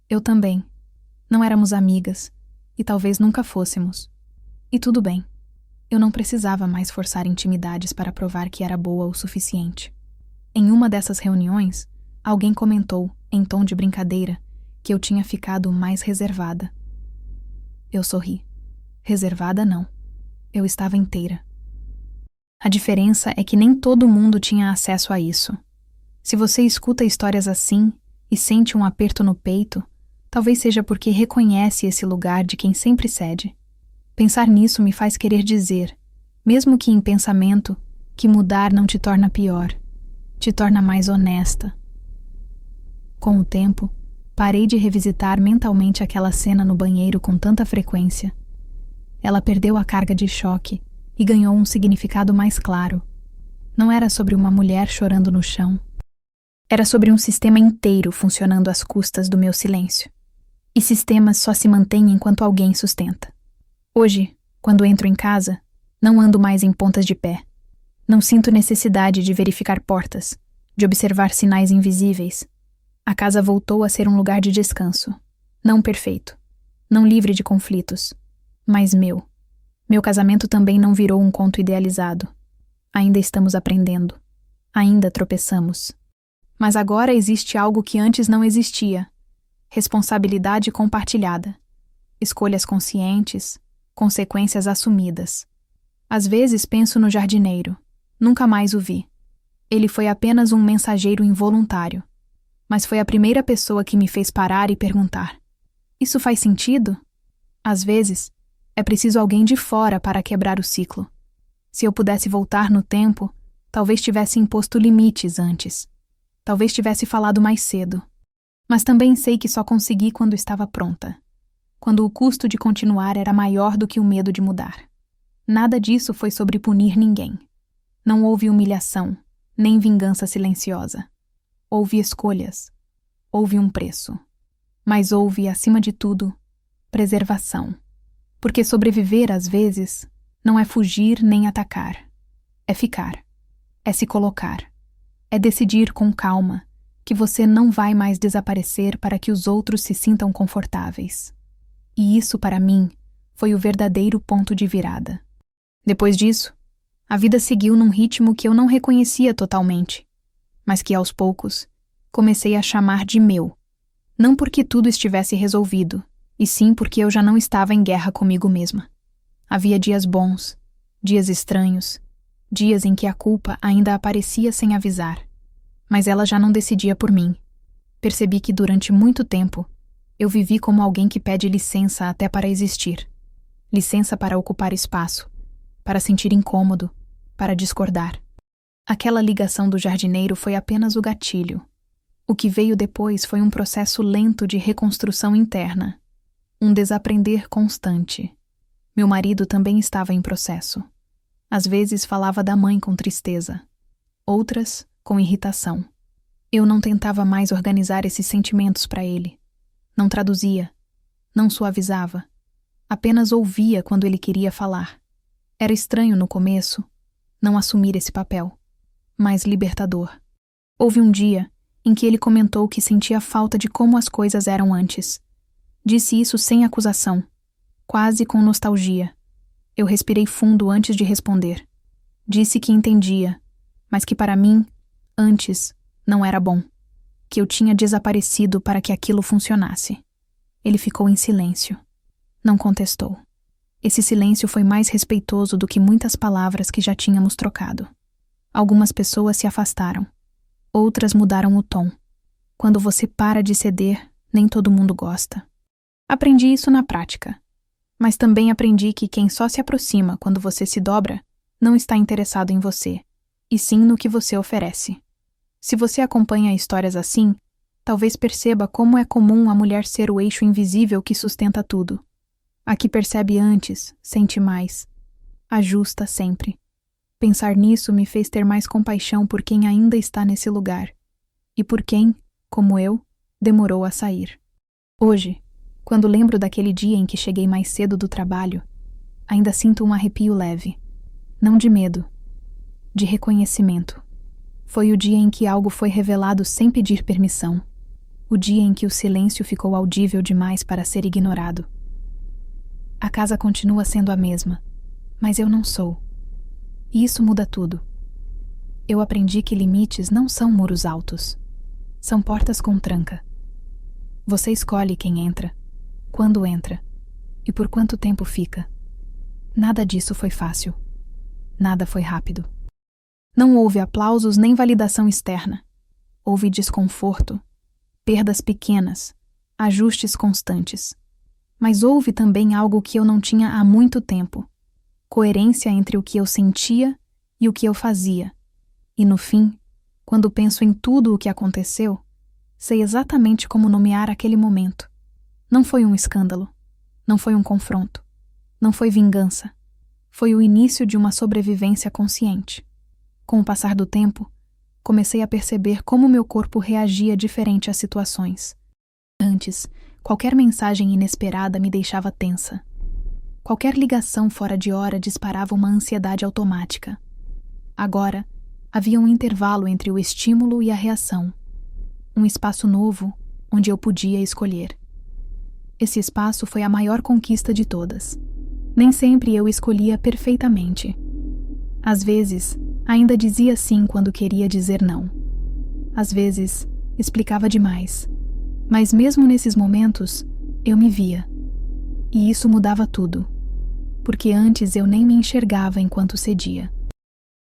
Eu também. Não éramos amigas, e talvez nunca fôssemos. E tudo bem. Eu não precisava mais forçar intimidades para provar que era boa o suficiente. Em uma dessas reuniões, alguém comentou, em tom de brincadeira, que eu tinha ficado mais reservada. Eu sorri. Reservada não. Eu estava inteira. A diferença é que nem todo mundo tinha acesso a isso. Se você escuta histórias assim e sente um aperto no peito, talvez seja porque reconhece esse lugar de quem sempre cede. Pensar nisso me faz querer dizer, mesmo que em pensamento, que mudar não te torna pior, te torna mais honesta. Com o tempo, parei de revisitar mentalmente aquela cena no banheiro com tanta frequência. Ela perdeu a carga de choque e ganhou um significado mais claro. Não era sobre uma mulher chorando no chão. Era sobre um sistema inteiro funcionando às custas do meu silêncio. E sistemas só se mantêm enquanto alguém sustenta. Hoje, quando entro em casa, não ando mais em pontas de pé. Não sinto necessidade de verificar portas, de observar sinais invisíveis. A casa voltou a ser um lugar de descanso. Não perfeito, não livre de conflitos, mas meu. Meu casamento também não virou um conto idealizado. Ainda estamos aprendendo. Ainda tropeçamos. Mas agora existe algo que antes não existia. Responsabilidade compartilhada. Escolhas conscientes, consequências assumidas. Às vezes penso no jardineiro. Nunca mais o vi. Ele foi apenas um mensageiro involuntário. Mas foi a primeira pessoa que me fez parar e perguntar: isso faz sentido? Às vezes, é preciso alguém de fora para quebrar o ciclo. Se eu pudesse voltar no tempo, talvez tivesse imposto limites antes. Talvez tivesse falado mais cedo. Mas também sei que só consegui quando estava pronta. Quando o custo de continuar era maior do que o medo de mudar. Nada disso foi sobre punir ninguém. Não houve humilhação, nem vingança silenciosa. Houve escolhas. Houve um preço. Mas houve, acima de tudo, preservação. Porque sobreviver, às vezes, não é fugir nem atacar. É ficar. É se colocar. É decidir com calma que você não vai mais desaparecer para que os outros se sintam confortáveis. E isso, para mim, foi o verdadeiro ponto de virada. Depois disso, a vida seguiu num ritmo que eu não reconhecia totalmente, mas que, aos poucos, comecei a chamar de meu. Não porque tudo estivesse resolvido, e sim porque eu já não estava em guerra comigo mesma. Havia dias bons, dias estranhos, dias em que a culpa ainda aparecia sem avisar, mas ela já não decidia por mim. Percebi que durante muito tempo eu vivi como alguém que pede licença até para existir. Licença para ocupar espaço, para sentir incômodo, para discordar. Aquela ligação do jardineiro foi apenas o gatilho. O que veio depois foi um processo lento de reconstrução interna. Um desaprender constante. Meu marido também estava em processo. Às vezes falava da mãe com tristeza. Outras, com irritação. Eu não tentava mais organizar esses sentimentos para ele. Não traduzia. Não suavizava. Apenas ouvia quando ele queria falar. Era estranho no começo não assumir esse papel, mas libertador. Houve um dia em que ele comentou que sentia falta de como as coisas eram antes. Disse isso sem acusação, quase com nostalgia. Eu respirei fundo antes de responder. Disse que entendia, mas que para mim, antes, não era bom. Que eu tinha desaparecido para que aquilo funcionasse. Ele ficou em silêncio. Não contestou. Esse silêncio foi mais respeitoso do que muitas palavras que já tínhamos trocado. Algumas pessoas se afastaram. Outras mudaram o tom. Quando você para de ceder, nem todo mundo gosta. Aprendi isso na prática. Mas também aprendi que quem só se aproxima quando você se dobra, não está interessado em você, e sim no que você oferece. Se você acompanha histórias assim, talvez perceba como é comum a mulher ser o eixo invisível que sustenta tudo. A que percebe antes, sente mais. Ajusta sempre. Pensar nisso me fez ter mais compaixão por quem ainda está nesse lugar. E por quem, como eu, demorou a sair. Hoje, quando lembro daquele dia em que cheguei mais cedo do trabalho, ainda sinto um arrepio leve. Não de medo, de reconhecimento. Foi o dia em que algo foi revelado sem pedir permissão. O dia em que o silêncio ficou audível demais para ser ignorado. A casa continua sendo a mesma, mas eu não sou. E isso muda tudo. Eu aprendi que limites não são muros altos. São portas com tranca. Você escolhe quem entra, quando entra e por quanto tempo fica. Nada disso foi fácil. Nada foi rápido. Não houve aplausos nem validação externa. Houve desconforto, perdas pequenas, ajustes constantes. Mas houve também algo que eu não tinha há muito tempo: coerência entre o que eu sentia e o que eu fazia. E no fim, quando penso em tudo o que aconteceu, sei exatamente como nomear aquele momento. Não foi um escândalo, não foi um confronto, não foi vingança. Foi o início de uma sobrevivência consciente. Com o passar do tempo, comecei a perceber como meu corpo reagia diferente às situações. Antes, qualquer mensagem inesperada me deixava tensa. Qualquer ligação fora de hora disparava uma ansiedade automática. Agora, havia um intervalo entre o estímulo e a reação. Um espaço novo, onde eu podia escolher. Esse espaço foi a maior conquista de todas. Nem sempre eu escolhia perfeitamente. Às vezes, ainda dizia sim quando queria dizer não. Às vezes, explicava demais. Mas mesmo nesses momentos, eu me via. E isso mudava tudo. Porque antes eu nem me enxergava enquanto cedia.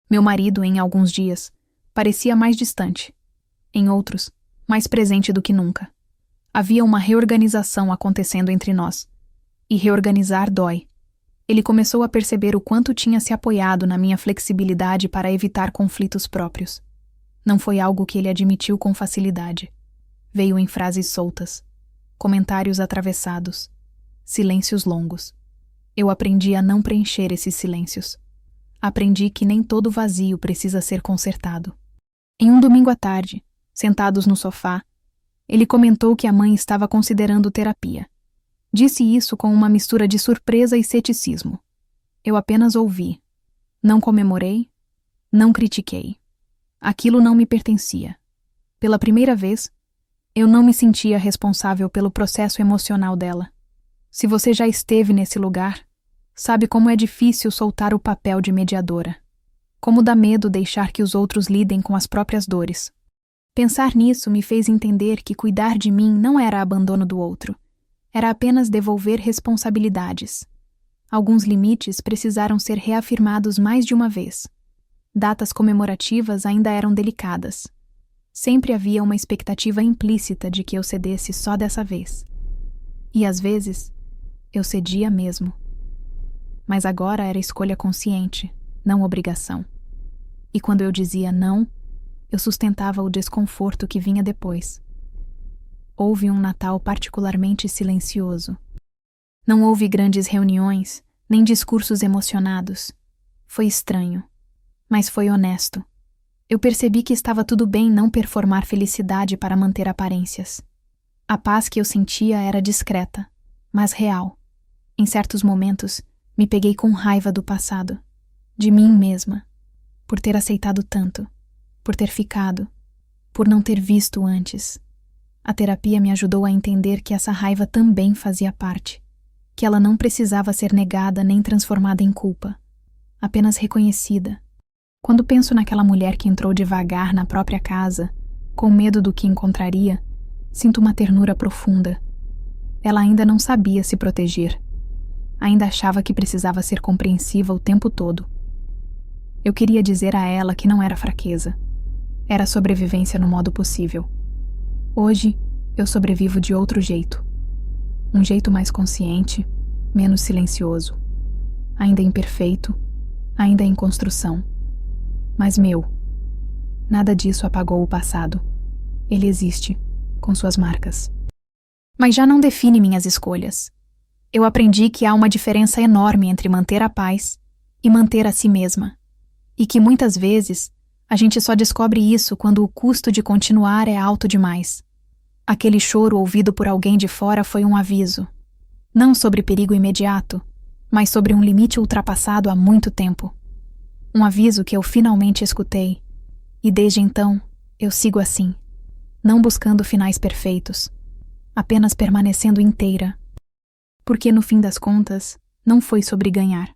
Meu marido, em alguns dias, parecia mais distante. Em outros, mais presente do que nunca. Havia uma reorganização acontecendo entre nós. E reorganizar dói. Ele começou a perceber o quanto tinha se apoiado na minha flexibilidade para evitar conflitos próprios. Não foi algo que ele admitiu com facilidade. Veio em frases soltas, comentários atravessados, silêncios longos. Eu aprendi a não preencher esses silêncios. Aprendi que nem todo vazio precisa ser consertado. Em um domingo à tarde, sentados no sofá, ele comentou que a mãe estava considerando terapia. Disse isso com uma mistura de surpresa e ceticismo. Eu apenas ouvi. Não comemorei, não critiquei. Aquilo não me pertencia. Pela primeira vez, eu não me sentia responsável pelo processo emocional dela. Se você já esteve nesse lugar, sabe como é difícil soltar o papel de mediadora. Como dá medo deixar que os outros lidem com as próprias dores. Pensar nisso me fez entender que cuidar de mim não era abandono do outro. Era apenas devolver responsabilidades. Alguns limites precisaram ser reafirmados mais de uma vez. Datas comemorativas ainda eram delicadas. Sempre havia uma expectativa implícita de que eu cedesse só dessa vez. E às vezes, eu cedia mesmo. Mas agora era escolha consciente, não obrigação. E quando eu dizia não, eu sustentava o desconforto que vinha depois. Houve um Natal particularmente silencioso. Não houve grandes reuniões, nem discursos emocionados. Foi estranho, mas foi honesto. Eu percebi que estava tudo bem não performar felicidade para manter aparências. A paz que eu sentia era discreta, mas real. Em certos momentos, me peguei com raiva do passado, de mim mesma, por ter aceitado tanto, por ter ficado, por não ter visto antes. A terapia me ajudou a entender que essa raiva também fazia parte, que ela não precisava ser negada nem transformada em culpa, apenas reconhecida. Quando penso naquela mulher que entrou devagar na própria casa, com medo do que encontraria, sinto uma ternura profunda. Ela ainda não sabia se proteger. Ainda achava que precisava ser compreensiva o tempo todo. Eu queria dizer a ela que não era fraqueza. Era sobrevivência no modo possível. Hoje, eu sobrevivo de outro jeito. Um jeito mais consciente, menos silencioso. Ainda imperfeito, ainda em construção. Mas meu. Nada disso apagou o passado. Ele existe, com suas marcas. Mas já não define minhas escolhas. Eu aprendi que há uma diferença enorme entre manter a paz e manter a si mesma. E que muitas vezes, a gente só descobre isso quando o custo de continuar é alto demais. Aquele choro ouvido por alguém de fora foi um aviso. Não sobre perigo imediato, mas sobre um limite ultrapassado há muito tempo. Um aviso que eu finalmente escutei. E desde então, eu sigo assim. não buscando finais perfeitos, apenas permanecendo inteira. Porque no fim das contas, não foi sobre ganhar,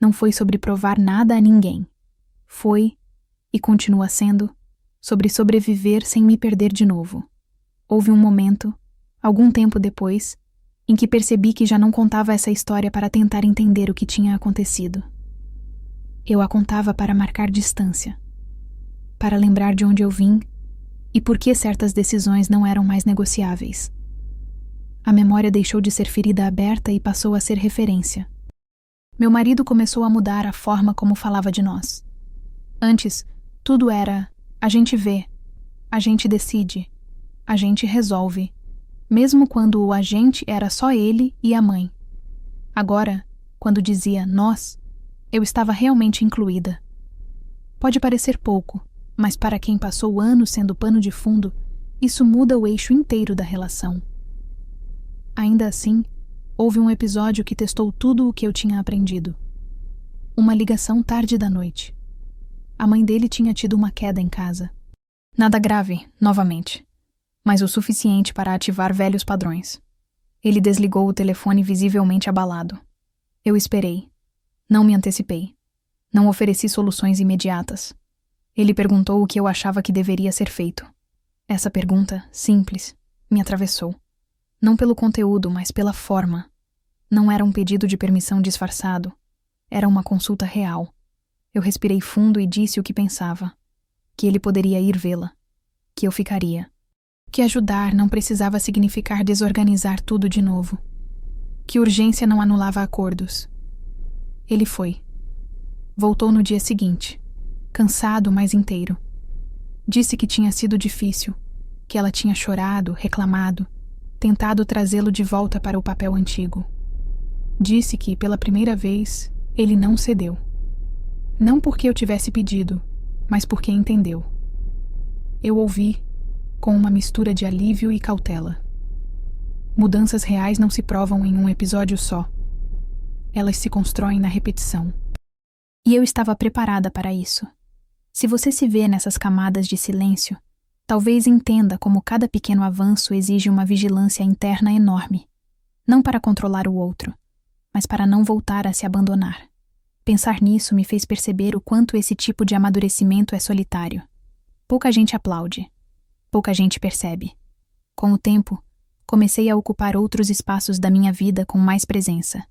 não foi sobre provar nada a ninguém. Foi, e continua sendo, sobre sobreviver sem me perder de novo. Houve um momento, algum tempo depois, em que percebi que já não contava essa história para tentar entender o que tinha acontecido. Eu a contava para marcar distância, para lembrar de onde eu vim e por que certas decisões não eram mais negociáveis. A memória deixou de ser ferida aberta e passou a ser referência. Meu marido começou a mudar a forma como falava de nós. Antes, tudo era: a gente vê, a gente decide, a gente resolve, mesmo quando o agente era só ele e a mãe. Agora, quando dizia nós, eu estava realmente incluída. Pode parecer pouco, mas para quem passou anos sendo pano de fundo, isso muda o eixo inteiro da relação. Ainda assim, houve um episódio que testou tudo o que eu tinha aprendido. Uma ligação tarde da noite. A mãe dele tinha tido uma queda em casa. Nada grave, novamente, mas o suficiente para ativar velhos padrões. Ele desligou o telefone visivelmente abalado. Eu esperei. Não me antecipei. Não ofereci soluções imediatas. Ele perguntou o que eu achava que deveria ser feito. Essa pergunta, simples, me atravessou. Não pelo conteúdo, mas pela forma. Não era um pedido de permissão disfarçado. Era uma consulta real. Eu respirei fundo e disse o que pensava. Que ele poderia ir vê-la. Que eu ficaria. Que ajudar não precisava significar desorganizar tudo de novo. Que urgência não anulava acordos. Ele foi. Voltou no dia seguinte, cansado, mas inteiro. Disse que tinha sido difícil, que ela tinha chorado, reclamado, tentado trazê-lo de volta para o papel antigo. Disse que, pela primeira vez, ele não cedeu. Não porque eu tivesse pedido, mas porque entendeu. Eu ouvi, com uma mistura de alívio e cautela. Mudanças reais não se provam em um episódio só. Elas se constroem na repetição. E eu estava preparada para isso. Se você se vê nessas camadas de silêncio, talvez entenda como cada pequeno avanço exige uma vigilância interna enorme. Não para controlar o outro, mas para não voltar a se abandonar. Pensar nisso me fez perceber o quanto esse tipo de amadurecimento é solitário. Pouca gente aplaude. Pouca gente percebe. Com o tempo, comecei a ocupar outros espaços da minha vida com mais presença.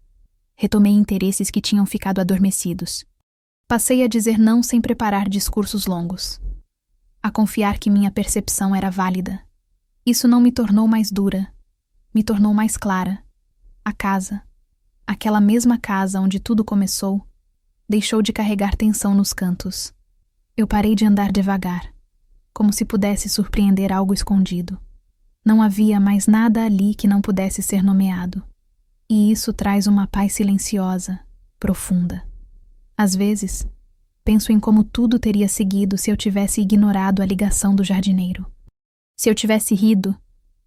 Retomei interesses que tinham ficado adormecidos. Passei a dizer não sem preparar discursos longos. A confiar que minha percepção era válida. Isso não me tornou mais dura. Me tornou mais clara. A casa, aquela mesma casa onde tudo começou, deixou de carregar tensão nos cantos. Eu parei de andar devagar, como se pudesse surpreender algo escondido. Não havia mais nada ali que não pudesse ser nomeado. E isso traz uma paz silenciosa, profunda. Às vezes, penso em como tudo teria seguido se eu tivesse ignorado a ligação do jardineiro. Se eu tivesse rido,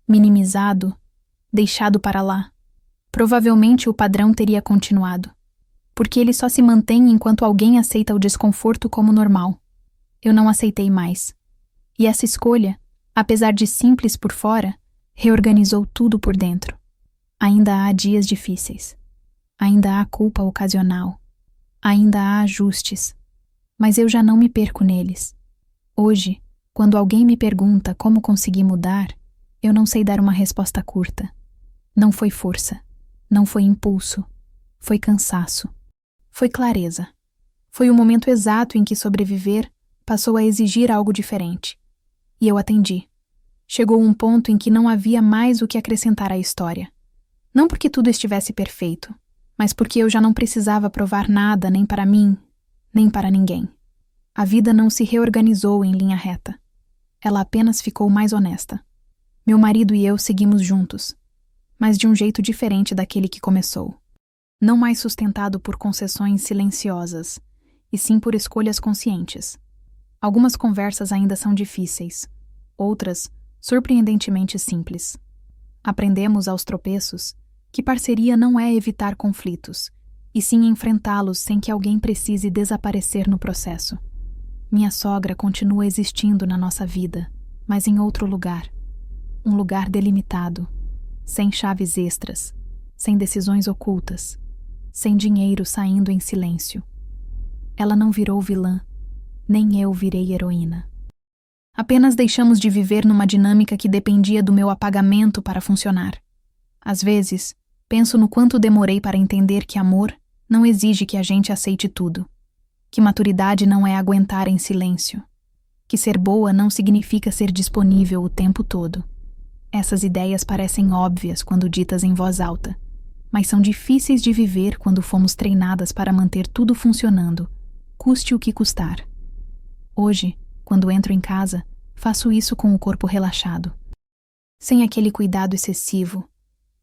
minimizado, deixado para lá, provavelmente o padrão teria continuado, porque ele só se mantém enquanto alguém aceita o desconforto como normal. Eu não aceitei mais. E essa escolha, apesar de simples por fora, reorganizou tudo por dentro. Ainda há dias difíceis. Ainda há culpa ocasional. Ainda há ajustes. Mas eu já não me perco neles. Hoje, quando alguém me pergunta como consegui mudar, eu não sei dar uma resposta curta. Não foi força. Não foi impulso. Foi cansaço. Foi clareza. Foi o momento exato em que sobreviver passou a exigir algo diferente. E eu atendi. Chegou um ponto em que não havia mais o que acrescentar à história. Não porque tudo estivesse perfeito, mas porque eu já não precisava provar nada nem para mim, nem para ninguém. A vida não se reorganizou em linha reta. Ela apenas ficou mais honesta. Meu marido e eu seguimos juntos, mas de um jeito diferente daquele que começou. Não mais sustentado por concessões silenciosas, e sim por escolhas conscientes. Algumas conversas ainda são difíceis, outras, surpreendentemente simples. Aprendemos aos tropeços que parceria não é evitar conflitos, e sim enfrentá-los sem que alguém precise desaparecer no processo. Minha sogra continua existindo na nossa vida, mas em outro lugar. Um lugar delimitado, sem chaves extras, sem decisões ocultas, sem dinheiro saindo em silêncio. Ela não virou vilã, nem eu virei heroína. Apenas deixamos de viver numa dinâmica que dependia do meu apagamento para funcionar. Às vezes, penso no quanto demorei para entender que amor não exige que a gente aceite tudo, que maturidade não é aguentar em silêncio, que ser boa não significa ser disponível o tempo todo. Essas ideias parecem óbvias quando ditas em voz alta, mas são difíceis de viver quando fomos treinadas para manter tudo funcionando, custe o que custar. Hoje, quando entro em casa, faço isso com o corpo relaxado, sem aquele cuidado excessivo,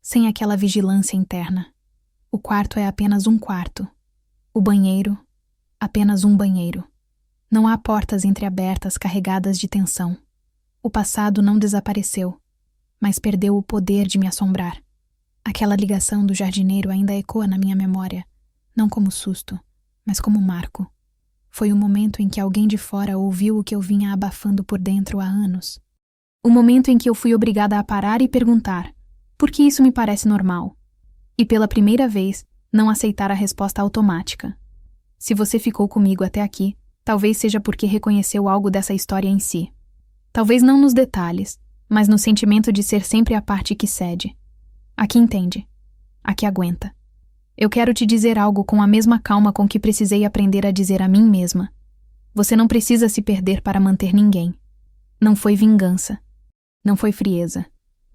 sem aquela vigilância interna. O quarto é apenas um quarto. O banheiro, apenas um banheiro. Não há portas entreabertas carregadas de tensão. O passado não desapareceu, mas perdeu o poder de me assombrar. Aquela ligação do jardineiro ainda ecoa na minha memória, não como susto, mas como marco. Foi o momento em que alguém de fora ouviu o que eu vinha abafando por dentro há anos. O momento em que eu fui obrigada a parar e perguntar: por que isso me parece normal? E pela primeira vez, não aceitar a resposta automática. Se você ficou comigo até aqui, talvez seja porque reconheceu algo dessa história em si. Talvez não nos detalhes, mas no sentimento de ser sempre a parte que cede. A que entende. A que aguenta. Eu quero te dizer algo com a mesma calma com que precisei aprender a dizer a mim mesma. Você não precisa se perder para manter ninguém. Não foi vingança. Não foi frieza.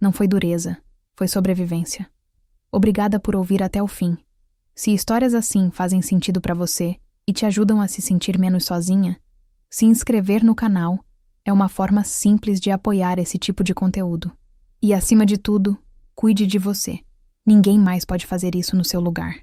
Não foi dureza. Foi sobrevivência. Obrigada por ouvir até o fim. Se histórias assim fazem sentido para você e te ajudam a se sentir menos sozinha, se inscrever no canal é uma forma simples de apoiar esse tipo de conteúdo. E, acima de tudo, cuide de você. Ninguém mais pode fazer isso no seu lugar.